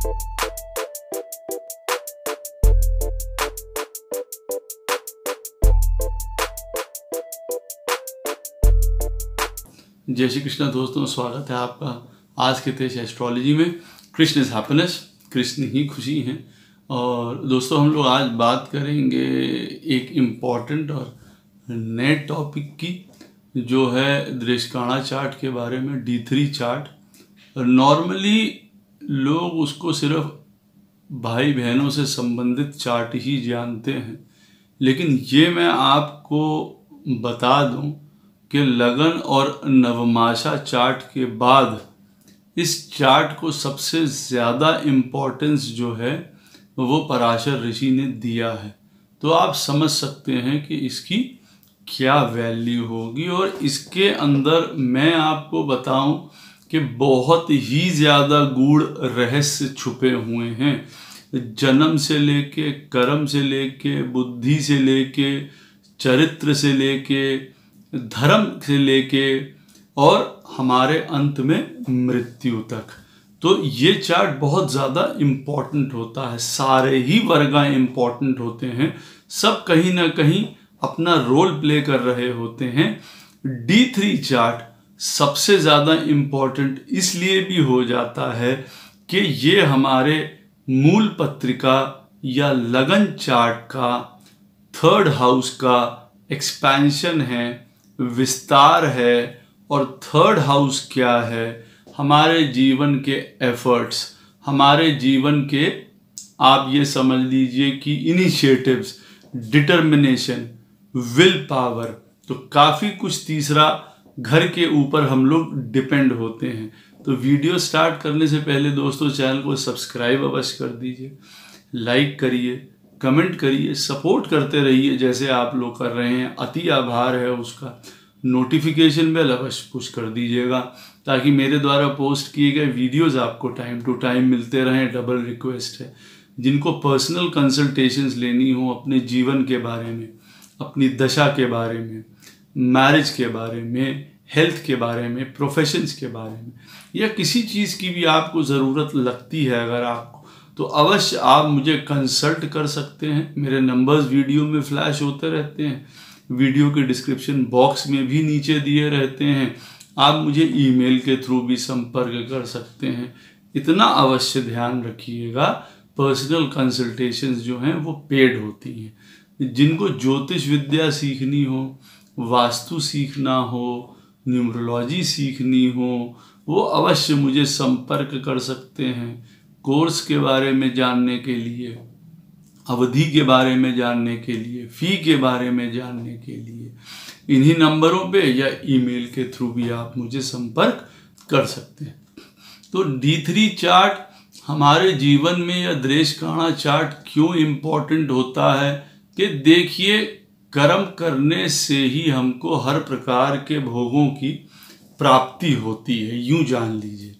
जय श्री कृष्ण दोस्तों, स्वागत है आपका आज के तेज एस्ट्रोलॉजी में। कृष्ण इज हैप्पीनेस, कृष्ण ही खुशी हैं। और दोस्तों हम लोग आज बात करेंगे एक इम्पॉर्टेंट और नए टॉपिक की, जो है दृष्काणा चार्ट के बारे में। D3 चार्ट नॉर्मली लोग उसको सिर्फ भाई बहनों से संबंधित चार्ट ही जानते हैं, लेकिन ये मैं आपको बता दूं कि लगन और नवमासा चार्ट के बाद इस चार्ट को सबसे ज़्यादा इम्पोर्टेंस जो है वो पराशर ऋषि ने दिया है। तो आप समझ सकते हैं कि इसकी क्या वैल्यू होगी। और इसके अंदर मैं आपको बताऊं कि बहुत ही ज़्यादा गूढ़ रहस्य छुपे हुए हैं। जन्म से लेके, कर्म से लेके, बुद्धि से लेके, चरित्र से लेके, धर्म से लेके और हमारे अंत में मृत्यु तक। तो ये चार्ट बहुत ज़्यादा इम्पॉर्टेंट होता है। सारे ही वर्ग इम्पॉर्टेंट होते हैं, सब कहीं ना कहीं अपना रोल प्ले कर रहे होते हैं। D3 चार्ट सबसे ज़्यादा इम्पॉर्टेंट इसलिए भी हो जाता है कि ये हमारे मूल पत्रिका या लगन चार्ट का 3rd हाउस का एक्सपेंशन है, विस्तार है। और 3rd हाउस क्या है? हमारे जीवन के एफर्ट्स, हमारे जीवन के, आप ये समझ लीजिए कि इनिशिएटिव्स, डिटर्मिनेशन, विल पावर। तो काफ़ी कुछ तीसरा घर के ऊपर हम लोग डिपेंड होते हैं। तो वीडियो स्टार्ट करने से पहले दोस्तों चैनल को सब्सक्राइब अवश्य कर दीजिए, लाइक करिए, कमेंट करिए, सपोर्ट करते रहिए जैसे आप लोग कर रहे हैं। अति आभार है उसका। नोटिफिकेशन बेल अवश्य पुश कर दीजिएगा ताकि मेरे द्वारा पोस्ट किए गए वीडियोस आपको टाइम टू टाइम मिलते रहें। डबल रिक्वेस्ट है, जिनको पर्सनल कंसल्टेशंस लेनी हो अपने जीवन के बारे में, अपनी दशा के बारे में, मैरिज के बारे में, हेल्थ के बारे में, प्रोफेशंस के बारे में, या किसी चीज़ की भी आपको ज़रूरत लगती है अगर आपको, तो अवश्य आप मुझे कंसल्ट कर सकते हैं। मेरे नंबर्स वीडियो में फ्लैश होते रहते हैं, वीडियो के डिस्क्रिप्शन बॉक्स में भी नीचे दिए रहते हैं। आप मुझे ईमेल के थ्रू भी संपर्क कर सकते हैं। इतना अवश्य ध्यान रखिएगा, पर्सनल कंसल्टेशंस जो हैं वो पेड होती हैं। जिनको ज्योतिष विद्या सीखनी हो, वास्तु सीखना हो, न्यूमरोलॉजी सीखनी हो, वो अवश्य मुझे संपर्क कर सकते हैं। कोर्स के बारे में जानने के लिए, अवधि के बारे में जानने के लिए, फ़ी के बारे में जानने के लिए इन्हीं नंबरों पे या ईमेल के थ्रू भी आप मुझे संपर्क कर सकते हैं। तो D3 चार्ट हमारे जीवन में या दृष्काणा चार्ट क्यों इम्पोर्टेंट होता है कि देखिए, कर्म करने से ही हमको हर प्रकार के भोगों की प्राप्ति होती है, यूं जान लीजिए।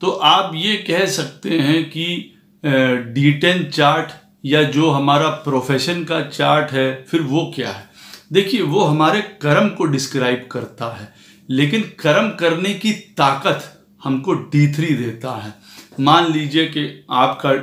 तो आप ये कह सकते हैं कि D10 चार्ट या जो हमारा प्रोफेशन का चार्ट है, फिर वो क्या है? देखिए, वो हमारे कर्म को डिस्क्राइब करता है, लेकिन कर्म करने की ताकत हमको D3 देता है। मान लीजिए कि आपका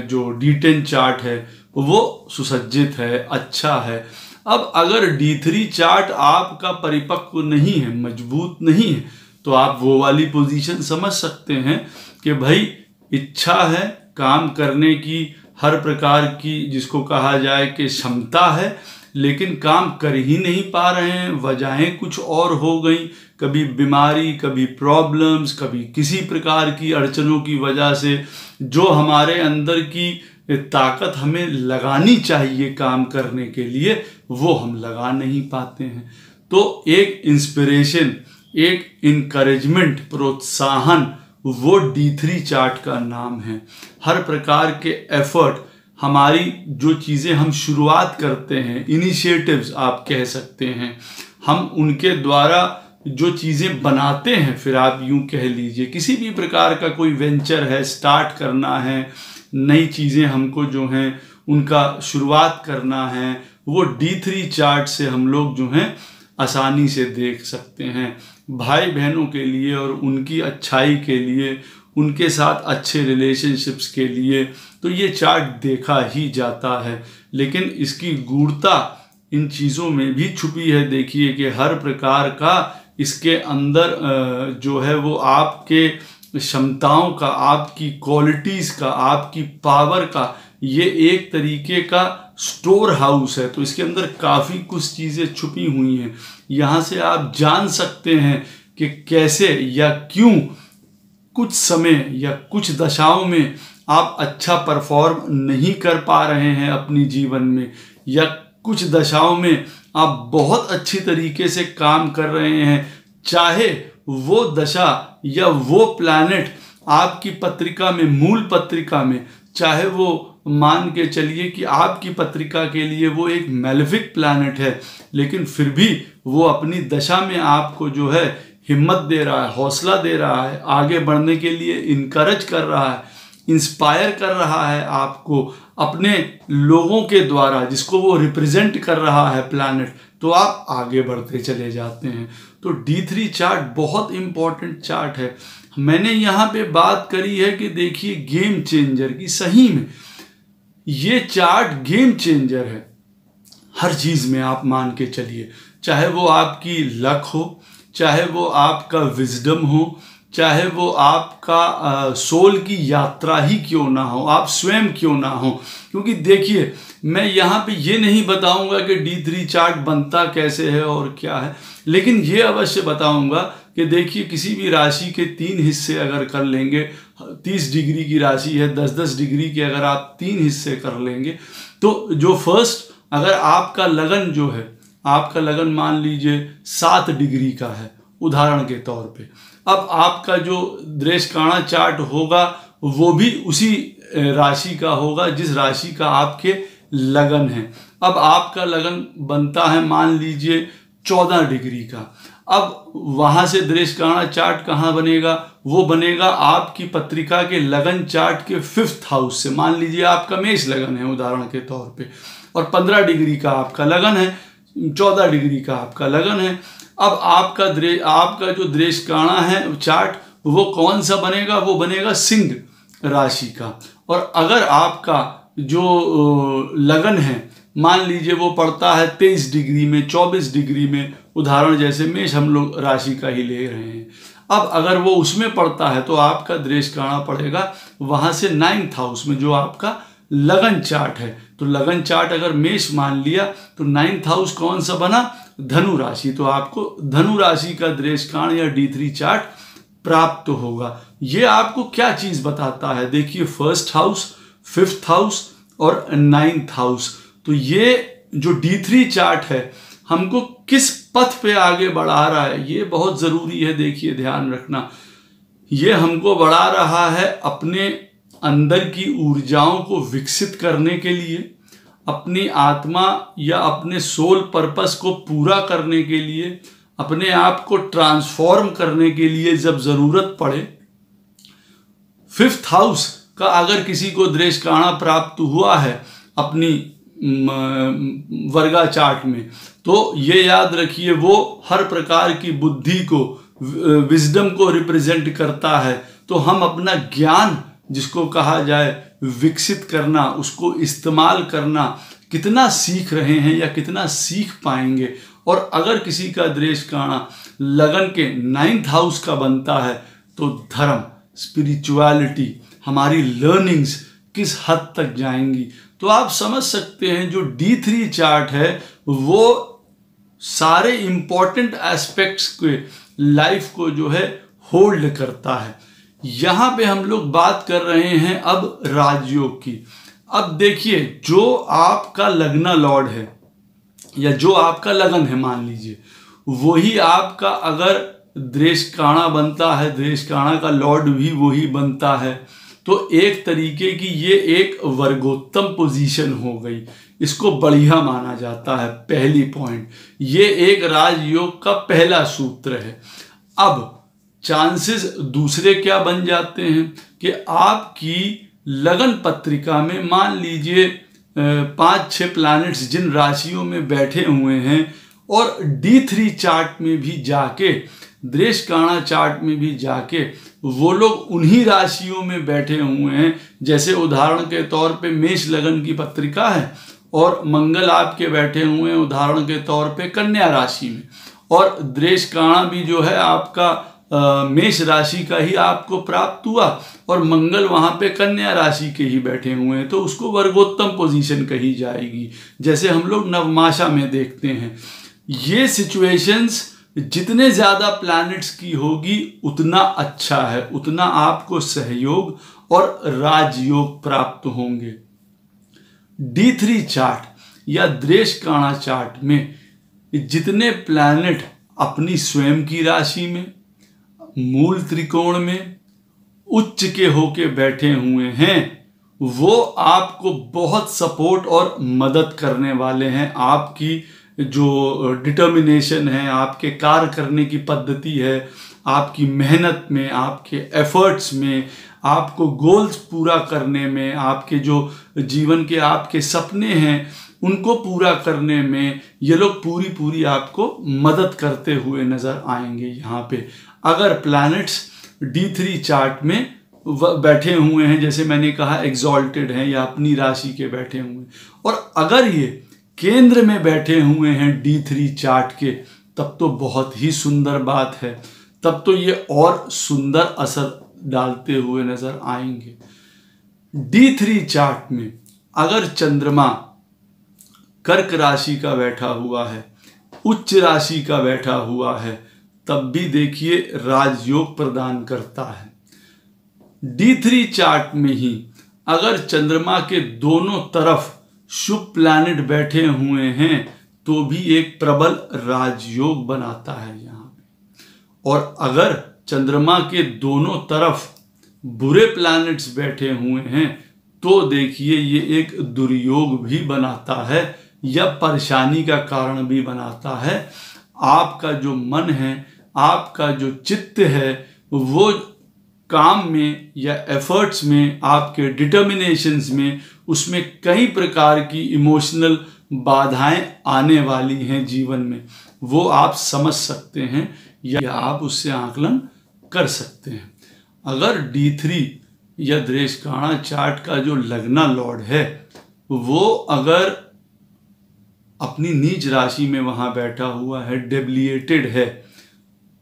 जो D10 चार्ट है वो सुसज्जित है, अच्छा है। अब अगर D3 चार्ट आपका परिपक्व नहीं है, मजबूत नहीं है, तो आप वो वाली पोजीशन समझ सकते हैं कि भाई इच्छा है काम करने की, हर प्रकार की जिसको कहा जाए कि क्षमता है, लेकिन काम कर ही नहीं पा रहे हैं। वजहें कुछ और हो गई, कभी बीमारी, कभी प्रॉब्लम्स, कभी किसी प्रकार की अड़चनों की वजह से जो हमारे अंदर की ताकत हमें लगानी चाहिए काम करने के लिए, वो हम लगा नहीं पाते हैं। तो एक इंस्पिरेशन, एक इनकरेजमेंट, प्रोत्साहन, वो D3 चार्ट का नाम है। हर प्रकार के एफर्ट, हमारी जो चीज़ें हम शुरुआत करते हैं, इनिशिएटिव्स आप कह सकते हैं, हम उनके द्वारा जो चीज़ें बनाते हैं, फिर आप यूं कह लीजिए किसी भी प्रकार का कोई वेंचर है, स्टार्ट करना है, नई चीज़ें हमको जो हैं उनका शुरुआत करना है, वो D3 चार्ट से हम लोग जो हैं आसानी से देख सकते हैं। भाई बहनों के लिए और उनकी अच्छाई के लिए, उनके साथ अच्छे रिलेशनशिप्स के लिए, तो ये चार्ट देखा ही जाता है। लेकिन इसकी गूढ़ता इन चीज़ों में भी छुपी है। देखिए कि हर प्रकार का इसके अंदर जो है वो आपके क्षमताओं का, आपकी क्वालिटीज़ का, आपकी पावर का ये एक तरीके का स्टोर हाउस है। तो इसके अंदर काफ़ी कुछ चीज़ें छुपी हुई हैं। यहाँ से आप जान सकते हैं कि कैसे या क्यों कुछ समय या कुछ दशाओं में आप अच्छा परफॉर्म नहीं कर पा रहे हैं अपनी जीवन में, या कुछ दशाओं में आप बहुत अच्छी तरीके से काम कर रहे हैं। चाहे वो दशा या वो प्लैनेट आपकी पत्रिका में, मूल पत्रिका में, चाहे वो मान के चलिए कि आपकी पत्रिका के लिए वो एक मैलेफिक प्लैनेट है, लेकिन फिर भी वो अपनी दशा में आपको जो है हिम्मत दे रहा है, हौसला दे रहा है, आगे बढ़ने के लिए इनकरेज कर रहा है, इंस्पायर कर रहा है आपको अपने लोगों के द्वारा, जिसको वो रिप्रेजेंट कर रहा है प्लैनेट, तो आप आगे बढ़ते चले जाते हैं। तो D3 चार्ट बहुत इंपॉर्टेंट चार्ट है। मैंने यहाँ पे बात करी है कि देखिए गेम चेंजर की, सही में ये चार्ट गेम चेंजर है हर चीज़ में। आप मान के चलिए, चाहे वो आपकी लक हो, चाहे वो आपका विजडम हो, चाहे वो आपका सोल की यात्रा ही क्यों ना हो, आप स्वयं क्यों ना हो। क्योंकि देखिए मैं यहाँ पे ये नहीं बताऊंगा कि D3 चार्ट बनता कैसे है और क्या है, लेकिन ये अवश्य बताऊंगा कि देखिए किसी भी राशि के 3 हिस्से अगर कर लेंगे, 30 डिग्री की राशि है, 10-10 डिग्री के अगर आप 3 हिस्से कर लेंगे, तो जो फर्स्ट, अगर आपका लगन जो है, आपका लगन मान लीजिए 7 डिग्री का है उदाहरण के तौर पे, अब आपका जो दृष्टिकाणा चार्ट होगा वो भी उसी राशि का होगा जिस राशि का आपके लगन है। अब आपका लगन बनता है मान लीजिए 14 डिग्री का। अब वहां से दृष्टिकाणा चार्ट कहाँ बनेगा? वो बनेगा आपकी पत्रिका के लगन चार्ट के 5th हाउस से। मान लीजिए आपका मेष लगन है उदाहरण के तौर पे, और 15 डिग्री का आपका लगन है, 14 डिग्री का आपका लगन है। अब आपका जो दृष्टिकाणा है चार्ट वो कौन सा बनेगा? वो बनेगा सिंह राशि का। और अगर आपका जो लगन है मान लीजिए वो पड़ता है 23 डिग्री में, 24 डिग्री में, उदाहरण जैसे मेष हम लोग राशि का ही ले रहे हैं। अब अगर वो उसमें पड़ता है तो आपका दृष्टिकाणा पड़ेगा वहां से 9th हाउस में, जो आपका लगन चार्ट है। तो लगन चार्ट अगर मेष मान लिया तो 9th हाउस कौन सा बना? धनु राशि। तो आपको धनु राशि का दृष्टिकाण या D3 चार्ट प्राप्त होगा। ये आपको क्या चीज बताता है? देखिए 1st हाउस, 5th हाउस और 9th हाउस। तो ये जो D3 चार्ट है हमको किस पथ पे आगे बढ़ा रहा है, ये बहुत जरूरी है। देखिए ध्यान रखना, ये हमको बढ़ा रहा है अपने अंदर की ऊर्जाओं को विकसित करने के लिए, अपनी आत्मा या अपने सोल पर्पस को पूरा करने के लिए, अपने आप को ट्रांसफॉर्म करने के लिए जब जरूरत पड़े। 5th हाउस का अगर किसी को दृष्टिकाणा प्राप्त हुआ है अपनी वर्गा चार्ट में, तो ये याद रखिए वो हर प्रकार की बुद्धि को, विजडम को रिप्रेजेंट करता है। तो हम अपना ज्ञान जिसको कहा जाए विकसित करना, उसको इस्तेमाल करना, कितना सीख रहे हैं या कितना सीख पाएंगे। और अगर किसी का दृष्टिकाणा लगन के 9th हाउस का बनता है तो धर्म, स्पिरिचुअलिटी, हमारी लर्निंग्स किस हद तक जाएंगी। तो आप समझ सकते हैं जो D3 चार्ट है वो सारे इंपॉर्टेंट एस्पेक्ट्स के लाइफ को जो है होल्ड करता है। यहां पे हम लोग बात कर रहे हैं अब राजयोग की। अब देखिए जो आपका लग्ना लॉर्ड है या जो आपका लगन है मान लीजिए, वही आपका अगर दृष्टिकाणा बनता है, दृष्टिकाणा का लॉर्ड भी वही बनता है, तो एक तरीके की ये एक वर्गोत्तम पोजीशन हो गई। इसको बढ़िया माना जाता है। पहली पॉइंट, ये एक राजयोग का पहला सूत्र है। अब चांसेस दूसरे क्या बन जाते हैं कि आपकी लगन पत्रिका में मान लीजिए 5-6 प्लैनेट्स जिन राशियों में बैठे हुए हैं और D3 चार्ट में भी जाके, दृष्टिकाणा चार्ट में भी जाके वो लोग उन्हीं राशियों में बैठे हुए हैं। जैसे उदाहरण के तौर पे मेष लगन की पत्रिका है और मंगल आपके बैठे हुए हैं उदाहरण के तौर पे कन्या राशि में, और दृेश काणा भी जो है आपका मेष राशि का ही आपको प्राप्त हुआ और मंगल वहां पे कन्या राशि के ही बैठे हुए हैं, तो उसको वर्गोत्तम पोजीशन कही जाएगी, जैसे हम लोग नवमाशा में देखते हैं। ये सिचुएशंस जितने ज्यादा प्लैनेट्स की होगी उतना अच्छा है, उतना आपको सहयोग और राजयोग प्राप्त होंगे। D3 चार्ट या दृेश काणा चार्ट में जितने प्लैनेट अपनी स्वयं की राशि में, मूल त्रिकोण में, उच्च के होके बैठे हुए हैं, वो आपको बहुत सपोर्ट और मदद करने वाले हैं। आपकी जो डिटर्मिनेशन है, आपके कार्य करने की पद्धति है, आपकी मेहनत में, आपके एफर्ट्स में, आपको गोल्स पूरा करने में, आपके जो जीवन के आपके सपने हैं उनको पूरा करने में ये लोग पूरी आपको मदद करते हुए नजर आएंगे। यहाँ पे अगर प्लैनेट्स D3 चार्ट में बैठे हुए हैं, जैसे मैंने कहा एग्जॉल्टेड हैं या अपनी राशि के बैठे हुए हैं, और अगर ये केंद्र में बैठे हुए हैं D3 चार्ट के, तब तो बहुत ही सुंदर बात है, तब तो ये और सुंदर असर डालते हुए नजर आएंगे। D3 चार्ट में अगर चंद्रमा कर्क राशि का बैठा हुआ है, उच्च राशि का बैठा हुआ है, तब भी देखिए राजयोग प्रदान करता है। D3 चार्ट में ही अगर चंद्रमा के दोनों तरफ शुभ प्लैनेट बैठे हुए हैं तो भी एक प्रबल राजयोग बनाता है यहाँ पे। और अगर चंद्रमा के दोनों तरफ बुरे प्लैनेट्स बैठे हुए हैं तो देखिए ये एक दुर्योग भी बनाता है या परेशानी का कारण भी बनाता है। आपका जो मन है, आपका जो चित्त है, वो काम में या एफर्ट्स में, आपके डिटर्मिनेशंस में, उसमें कई प्रकार की इमोशनल बाधाएं आने वाली हैं जीवन में, वो आप समझ सकते हैं या आप उससे आकलन कर सकते हैं। अगर D3 या दृेश काणा चार्ट का जो लगना लॉर्ड है वो अगर अपनी नीच राशि में वहां बैठा हुआ है, डेबिलिएटेड है,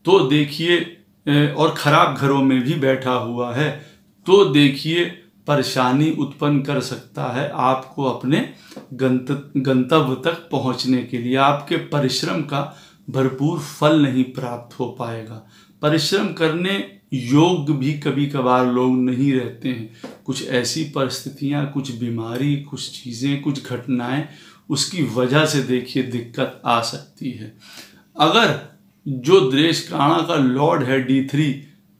तो देखिए, और खराब घरों में भी बैठा हुआ है, तो देखिए परेशानी उत्पन्न कर सकता है आपको अपने गंतव्य तक पहुंचने के लिए। आपके परिश्रम का भरपूर फल नहीं प्राप्त हो पाएगा। परिश्रम करने योग्य भी कभी कभार लोग नहीं रहते हैं। कुछ ऐसी परिस्थितियां, कुछ बीमारी, कुछ चीज़ें, कुछ घटनाएं, उसकी वजह से देखिए दिक्कत आ सकती है। अगर जो दृेश काणा का लॉर्ड है, D3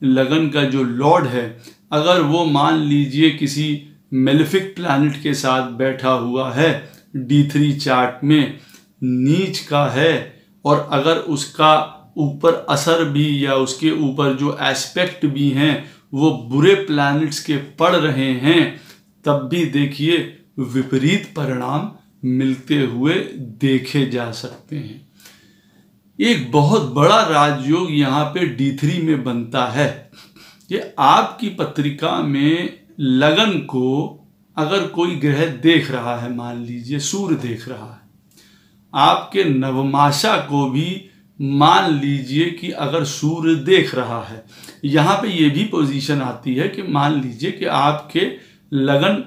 लगन का जो लॉर्ड है, अगर वो मान लीजिए किसी मेलेफिक प्लैनेट के साथ बैठा हुआ है, D3 चार्ट में नीच का है, और अगर उसका ऊपर असर भी या उसके ऊपर जो एस्पेक्ट भी हैं वो बुरे प्लैनेट्स के पड़ रहे हैं, तब भी देखिए विपरीत परिणाम मिलते हुए देखे जा सकते हैं। एक बहुत बड़ा राजयोग यहाँ पे D3 में बनता है। ये आपकी पत्रिका में लगन को अगर कोई ग्रह देख रहा है, मान लीजिए सूर्य देख रहा है, आपके नवमाशा को भी मान लीजिए कि अगर सूर्य देख रहा है, यहाँ पे ये भी पोजीशन आती है कि मान लीजिए कि आपके लगन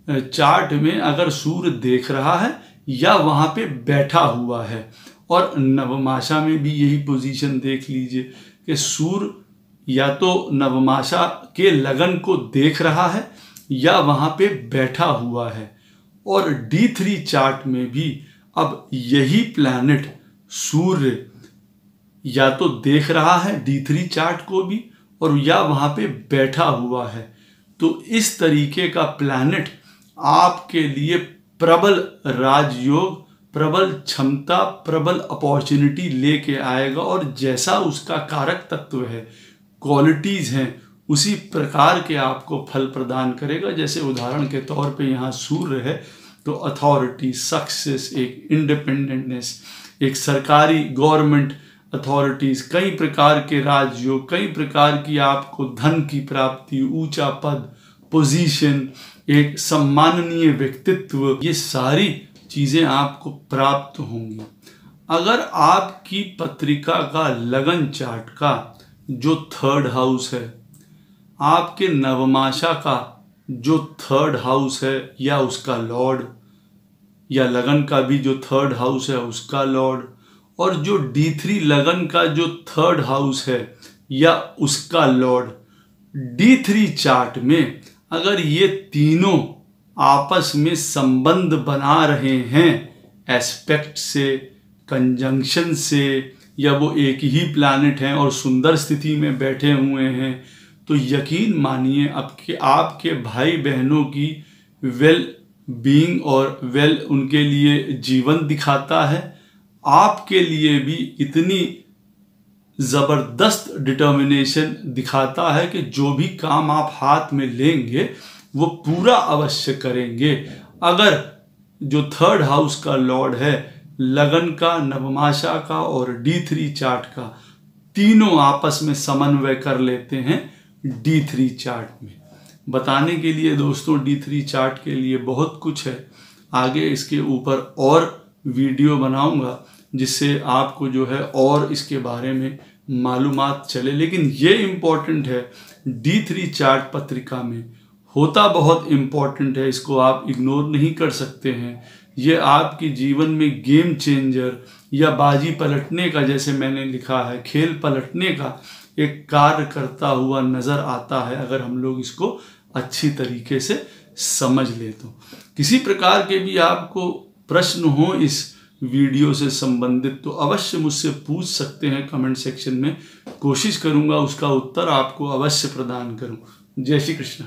चार्ट में अगर सूर्य देख रहा है या वहाँ पे बैठा हुआ है, और नवमाशा में भी यही पोजीशन देख लीजिए कि सूर्य या तो नवमाशा के लगन को देख रहा है या वहाँ पे बैठा हुआ है। और D3 चार्ट में भी अब यही प्लैनेट सूर्य या तो देख रहा है D3 चार्ट को भी, और या वहाँ पे बैठा हुआ है, तो इस तरीके का प्लैनेट आपके लिए प्रबल राजयोग, प्रबल क्षमता, प्रबल अपॉर्चुनिटी लेके आएगा। और जैसा उसका कारक तत्व है, क्वालिटीज हैं, उसी प्रकार के आपको फल प्रदान करेगा। जैसे उदाहरण के तौर पे यहाँ सूर्य है तो अथॉरिटी, सक्सेस, एक इंडिपेंडेंटनेस, एक सरकारी गवर्नमेंट अथॉरिटीज, कई प्रकार के राजयोग, कई प्रकार की आपको धन की प्राप्ति, ऊंचा पद, पोजीशन, एक सम्माननीय व्यक्तित्व, ये सारी चीजें आपको प्राप्त होंगी। अगर आपकी पत्रिका का लगन चार्ट का जो 3rd हाउस है, आपके नवमाशा का जो 3rd हाउस है या उसका लॉर्ड, या लगन का भी जो 3rd हाउस है उसका लॉर्ड, और जो D3 लगन का जो 3rd हाउस है या उसका लॉर्ड, D3 चार्ट में अगर ये तीनों आपस में संबंध बना रहे हैं एस्पेक्ट से, कंजंक्शन से, या वो एक ही प्लैनेट हैं और सुंदर स्थिति में बैठे हुए हैं, तो यकीन मानिए आपके भाई बहनों की वेल बीइंग और वेल उनके लिए जीवन दिखाता है। आपके लिए भी इतनी ज़बरदस्त डिटर्मिनेशन दिखाता है कि जो भी काम आप हाथ में लेंगे वो पूरा अवश्य करेंगे। अगर जो 3rd हाउस का लॉर्ड है, लगन का, नवमाशा का और D3 चार्ट का, तीनों आपस में समन्वय कर लेते हैं D3 चार्ट में। बताने के लिए दोस्तों D3 चार्ट के लिए बहुत कुछ है, आगे इसके ऊपर और वीडियो बनाऊंगा जिससे आपको जो है और इसके बारे में मालूमात चले। लेकिन ये इम्पोर्टेंट है, D3 चार्ट पत्रिका में होता बहुत इम्पोर्टेंट है, इसको आप इग्नोर नहीं कर सकते हैं। ये आपके जीवन में गेम चेंजर या बाजी पलटने का, जैसे मैंने लिखा है, खेल पलटने का एक कार्य करता हुआ नज़र आता है अगर हम लोग इसको अच्छी तरीके से समझ ले। तो किसी प्रकार के भी आपको प्रश्न हो इस वीडियो से संबंधित तो अवश्य मुझसे पूछ सकते हैं कमेंट सेक्शन में, कोशिश करूंगा उसका उत्तर आपको अवश्य प्रदान करूं। जय श्री कृष्ण।